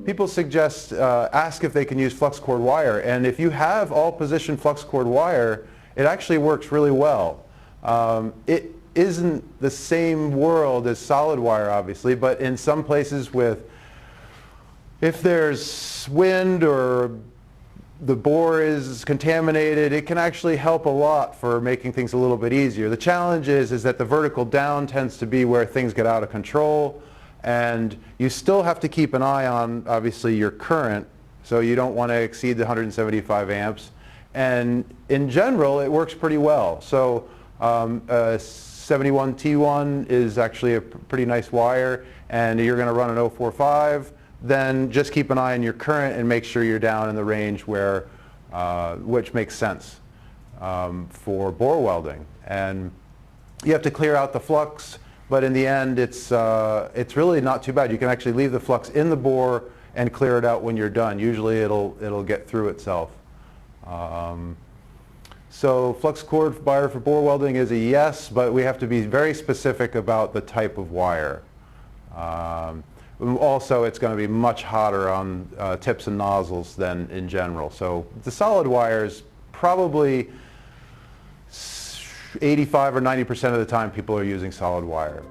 people suggest, ask if they can use flux-cored wire, and if you have all-position flux-cored wire, it actually works really well. It isn't the same world as solid wire, obviously, but in some places if there's wind or the bore is contaminated, it can actually help a lot for making things a little bit easier. The challenge is that the vertical down tends to be where things get out of control, and you still have to keep an eye on, obviously, your current, so you don't want to exceed the 175 amps. And in general, it works pretty well. So 71T1 is actually a pretty nice wire, and you're going to run an 045, then just keep an eye on your current and make sure you're down in the range where, which makes sense for bore welding. And you have to clear out the flux, but in the end it's really not too bad. You can actually leave the flux in the bore and clear it out when you're done. Usually it'll get through itself. So flux-cored wire for bore welding is a yes, but we have to be very specific about the type of wire. Also, it's going to be much hotter on tips and nozzles than in general. So the solid wire is probably 85 or 90% of the time people are using solid wire.